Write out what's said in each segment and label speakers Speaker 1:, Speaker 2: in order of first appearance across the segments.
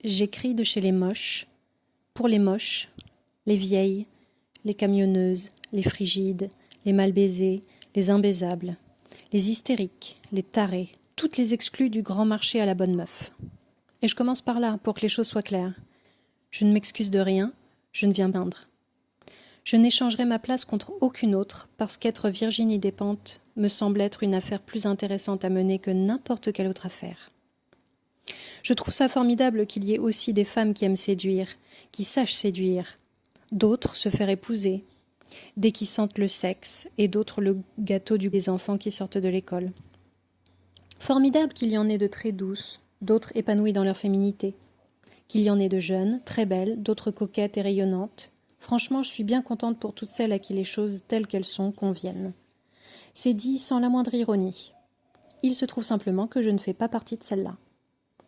Speaker 1: J'écris de chez les moches, pour les moches, les vieilles, les camionneuses, les frigides, les mal baisées, les imbaisables, les hystériques, les tarés, toutes les exclues du grand marché à la bonne meuf. Et je commence par là, pour que les choses soient claires. Je ne m'excuse de rien, je ne viens peindre. Je n'échangerai ma place contre aucune autre, parce qu'être Virginie Despentes me semble être une affaire plus intéressante à mener que n'importe quelle autre affaire. Je trouve ça formidable qu'il y ait aussi des femmes qui aiment séduire, qui sachent séduire, d'autres se faire épouser, des qui sentent le sexe, et d'autres le gâteau des enfants qui sortent de l'école. Formidable qu'il y en ait de très douces, d'autres épanouies dans leur féminité, qu'il y en ait de jeunes, très belles, d'autres coquettes et rayonnantes. Franchement, je suis bien contente pour toutes celles à qui les choses telles qu'elles sont conviennent. C'est dit sans la moindre ironie. Il se trouve simplement que je ne fais pas partie de celle-là.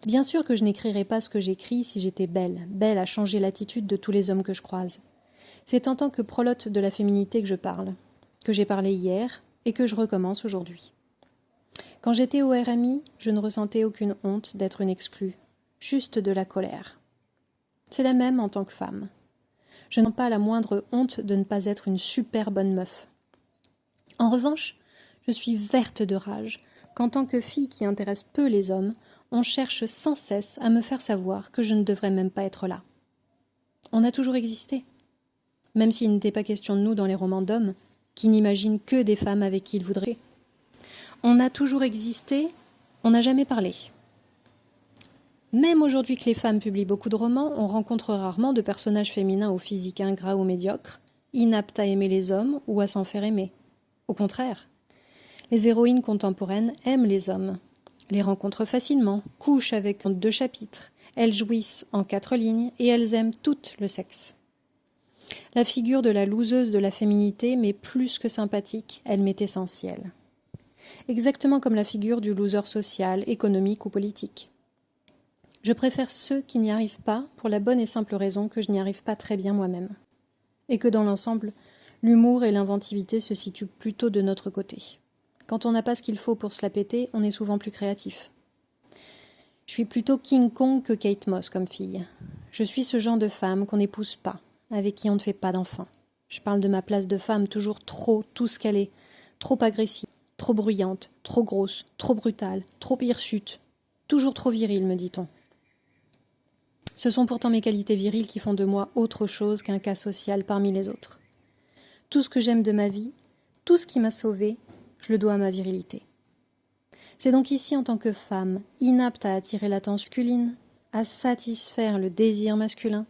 Speaker 1: Bien sûr que je n'écrirais pas ce que j'écris si j'étais belle, belle à changer l'attitude de tous les hommes que je croise. C'est en tant que prolote de la féminité que je parle, que j'ai parlé hier et que je recommence aujourd'hui. Quand j'étais au RMI, je ne ressentais aucune honte d'être une exclue, juste de la colère. C'est la même en tant que femme. Je n'ai pas la moindre honte de ne pas être une super bonne meuf. En revanche, je suis verte de rage qu'en tant que fille qui intéresse peu les hommes, on cherche sans cesse à me faire savoir que je ne devrais même pas être là. On a toujours existé. Même s'il n'était pas question de nous dans les romans d'hommes, qui n'imaginent que des femmes avec qui ils voudraient. On a toujours existé, on n'a jamais parlé. Même aujourd'hui que les femmes publient beaucoup de romans, on rencontre rarement de personnages féminins au physique ingrat ou médiocre, inaptes à aimer les hommes ou à s'en faire aimer. Au contraire, les héroïnes contemporaines aiment les hommes, les rencontrent facilement, couchent avec en 2 chapitres, elles jouissent en 4 lignes et elles aiment toutes le sexe. La figure de la loseuse de la féminité m'est plus que sympathique, elle m'est essentielle. Exactement comme la figure du loser social, économique ou politique. Je préfère ceux qui n'y arrivent pas pour la bonne et simple raison que je n'y arrive pas très bien moi-même. Et que dans l'ensemble, l'humour et l'inventivité se situent plutôt de notre côté. Quand on n'a pas ce qu'il faut pour se la péter, on est souvent plus créatif. Je suis plutôt King Kong que Kate Moss comme fille. Je suis ce genre de femme qu'on n'épouse pas, avec qui on ne fait pas d'enfants. Je parle de ma place de femme toujours trop tout ce qu'elle est, trop agressive, trop bruyante, trop grosse, trop brutale, trop hirsute, toujours trop virile, me dit-on. Ce sont pourtant mes qualités viriles qui font de moi autre chose qu'un cas social parmi les autres. Tout ce que j'aime de ma vie, tout ce qui m'a sauvée, je le dois à ma virilité. C'est donc ici, en tant que femme, inapte à attirer l'attention masculine, à satisfaire le désir masculin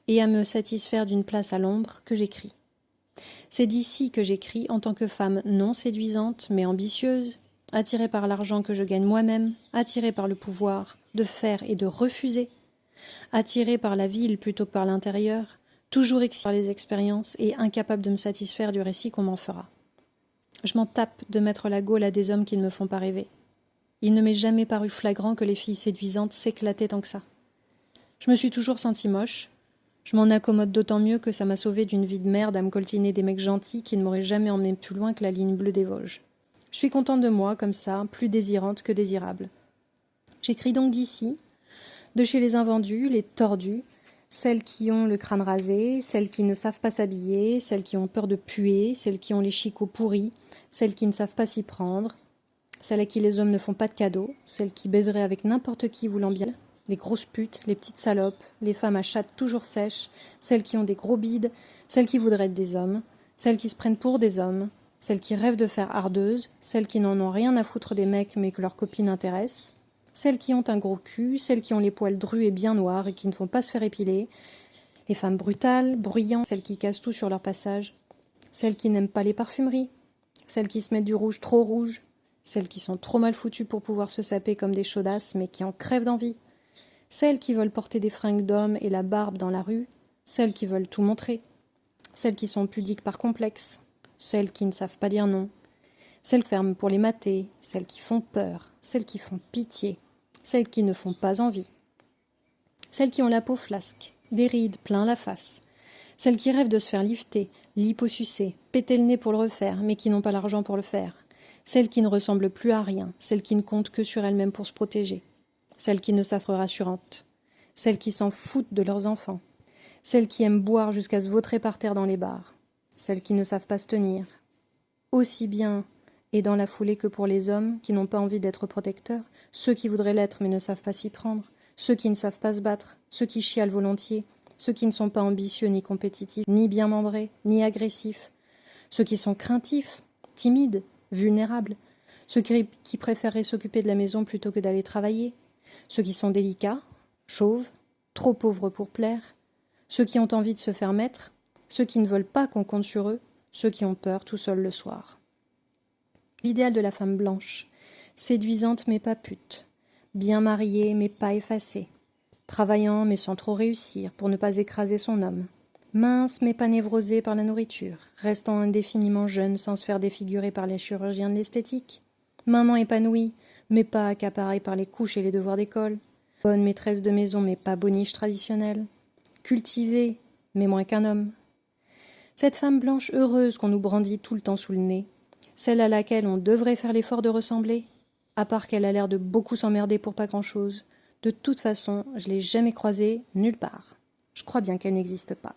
Speaker 1: et à me satisfaire d'une place à l'ombre que j'écris. C'est d'ici que j'écris en tant que femme non séduisante mais ambitieuse, attirée par l'argent que je gagne moi-même, attirée par le pouvoir de faire et de refuser, attirée par la ville plutôt que par l'intérieur, toujours excitée par les expériences et incapable de me satisfaire du récit qu'on m'en fera. Je m'en tape de mettre la gaule à des hommes qui ne me font pas rêver. Il ne m'est jamais paru flagrant que les filles séduisantes s'éclataient tant que ça. Je me suis toujours sentie moche. Je m'en accommode d'autant mieux que ça m'a sauvée d'une vie de merde à me coltiner des mecs gentils qui ne m'auraient jamais emmené plus loin que la ligne bleue des Vosges. Je suis contente de moi, comme ça, plus désirante que désirable. J'écris donc d'ici, de chez les invendus, les tordus, celles qui ont le crâne rasé, celles qui ne savent pas s'habiller, celles qui ont peur de puer, celles qui ont les chicots pourris, celles qui ne savent pas s'y prendre, celles à qui les hommes ne font pas de cadeaux, celles qui baiseraient avec n'importe qui voulant bien, les grosses putes, les petites salopes, les femmes à chatte toujours sèches, celles qui ont des gros bides, celles qui voudraient être des hommes, celles qui se prennent pour des hommes, celles qui rêvent de faire ardeuses, celles qui n'en ont rien à foutre des mecs mais que leurs copines intéressent, celles qui ont un gros cul, celles qui ont les poils drus et bien noirs et qui ne font pas se faire épiler, les femmes brutales, bruyantes, celles qui cassent tout sur leur passage, celles qui n'aiment pas les parfumeries, celles qui se mettent du rouge trop rouge, celles qui sont trop mal foutues pour pouvoir se saper comme des chaudasses mais qui en crèvent d'envie, celles qui veulent porter des fringues d'hommes et la barbe dans la rue, celles qui veulent tout montrer, celles qui sont pudiques par complexe, celles qui ne savent pas dire non, celles qui ferment pour les mater, celles qui font peur, celles qui font pitié, celles qui ne font pas envie, celles qui ont la peau flasque, des rides plein la face, celles qui rêvent de se faire lifter, liposucer, péter le nez pour le refaire, mais qui n'ont pas l'argent pour le faire, celles qui ne ressemblent plus à rien, celles qui ne comptent que sur elles-mêmes pour se protéger, celles qui ne savent être rassurantes, celles qui s'en foutent de leurs enfants, celles qui aiment boire jusqu'à se vautrer par terre dans les bars, celles qui ne savent pas se tenir, aussi bien et dans la foulée que pour les hommes qui n'ont pas envie d'être protecteurs, ceux qui voudraient l'être mais ne savent pas s'y prendre, ceux qui ne savent pas se battre, ceux qui chialent volontiers, ceux qui ne sont pas ambitieux ni compétitifs, ni bien membrés, ni agressifs, ceux qui sont craintifs, timides, vulnérables, ceux qui préféreraient s'occuper de la maison plutôt que d'aller travailler, ceux qui sont délicats, chauves, trop pauvres pour plaire, ceux qui ont envie de se faire mettre, ceux qui ne veulent pas qu'on compte sur eux, ceux qui ont peur tout seuls le soir. L'idéal de la femme blanche, séduisante mais pas pute, bien mariée mais pas effacée, travaillant mais sans trop réussir pour ne pas écraser son homme, mince mais pas névrosée par la nourriture, restant indéfiniment jeune sans se faire défigurer par les chirurgiens de l'esthétique, maman épanouie mais pas accaparée par les couches et les devoirs d'école, bonne maîtresse de maison mais pas boniche traditionnelle, cultivée mais moins qu'un homme. Cette femme blanche heureuse qu'on nous brandit tout le temps sous le nez, celle à laquelle on devrait faire l'effort de ressembler, à part qu'elle a l'air de beaucoup s'emmerder pour pas grand-chose. De toute façon, je l'ai jamais croisée nulle part. Je crois bien qu'elle n'existe pas.